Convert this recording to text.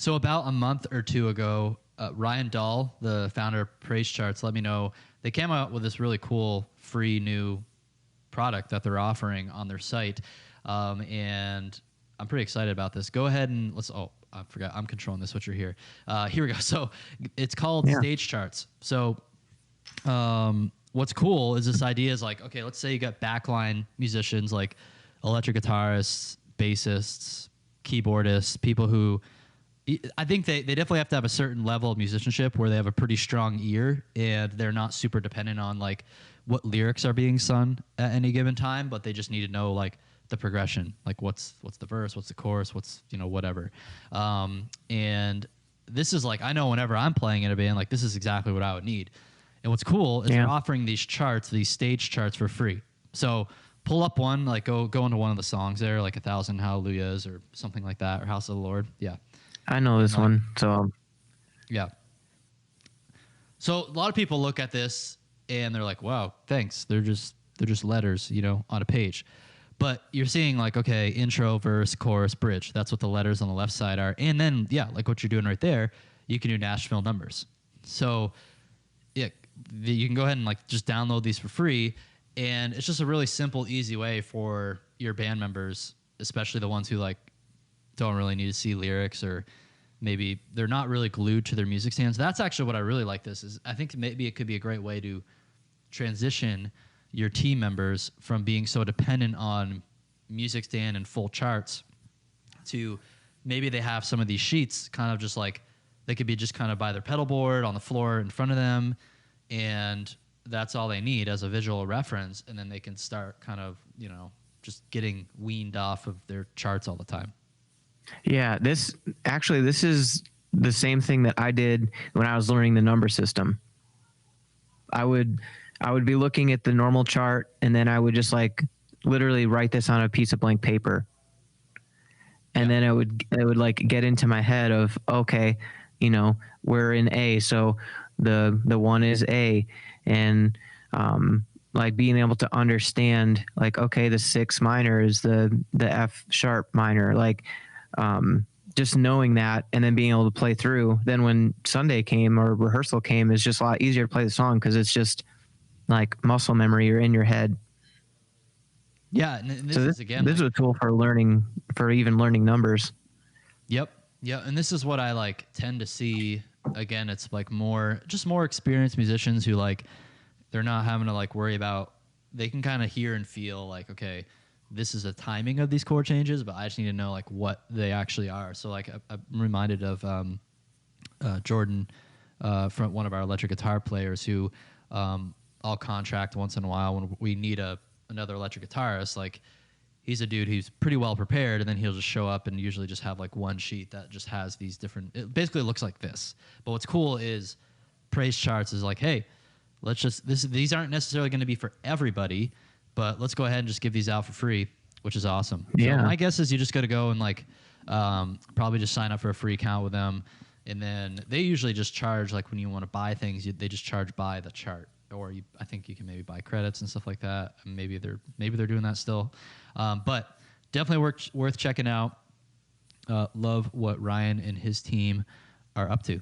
So about a month or two ago, Ryan Dahl, the founder of Praise Charts, let me know they came out with this really cool free new product that they're offering on their site, and I'm pretty excited about this. Go ahead and let's. Oh, I forgot. I'm controlling this. What you're here. Here we go. So it's called Stage Charts. So what's cool is this idea is like, okay, let's say you got backline musicians like electric guitarists, bassists, keyboardists, people who I think they definitely have to have a certain level of musicianship where they have a pretty strong ear and they're not super dependent on like what lyrics are being sung at any given time, but they just need to know like the progression, like what's the verse, what's the chorus, what's, you know, whatever. And this is like, I know whenever I'm playing in a band, like this is exactly what I would need. And what's cool is they're offering these charts, these stage charts for free. So pull up one, like go into one of the songs there, like 1,000 Hallelujahs or something like that, or House of the Lord. Yeah. I know this one. So yeah. So a lot of people look at this and they're like, wow, thanks. They're just letters, you know, on a page. But you're seeing like, okay, intro, verse, chorus, bridge. That's what the letters on the left side are. And then, yeah, like what you're doing right there, you can do Nashville numbers. So yeah, you can go ahead and like just download these for free. And it's just a really simple, easy way for your band members, especially the ones who like don't really need to see lyrics or maybe they're not really glued to their music stands. That's actually what I really like this is I think maybe it could be a great way to transition your team members from being so dependent on music stand and full charts to maybe they have some of these sheets kind of just like they could be just kind of by their pedal board on the floor in front of them, and that's all they need as a visual reference, and then they can start kind of, you know, just getting weaned off of their charts all the time. Yeah, this is the same thing that I did when I was learning the number system. I would be looking at the normal chart, and then I would just like literally write this on a piece of blank paper. And then it would like get into my head of, okay, you know, we're in A, so the one is A, and like being able to understand like, okay, the 6 minor is the F sharp minor, like just knowing that and then being able to play through. Then when Sunday came or rehearsal came, it's just a lot easier to play the song because it's just like muscle memory. You're in your head. Yeah, and this is again. This is a tool for learning, for even learning numbers. Yep, yeah, and this is what I like tend to see. Again, it's like more experienced musicians who like they're not having to like worry about. They can kind of hear and feel like, okay, this is a timing of these chord changes, but I just need to know like what they actually are. So like I'm reminded of Jordan from one of our electric guitar players who I'll contract once in a while when we need another electric guitarist. Like he's a dude who's pretty well prepared, and then he'll just show up and usually just have like one sheet that just has these different. It basically looks like this. But what's cool is Praise Charts is like, hey, let's just these aren't necessarily going to be for everybody, but let's go ahead and just give these out for free, which is awesome. Yeah. So my guess is you just got to go and like probably just sign up for a free account with them, and then they usually just charge like when you want to buy things, they just charge by the chart. Or I think you can maybe buy credits and stuff like that. Maybe they're doing that still, but definitely worth checking out. Love what Ryan and his team are up to.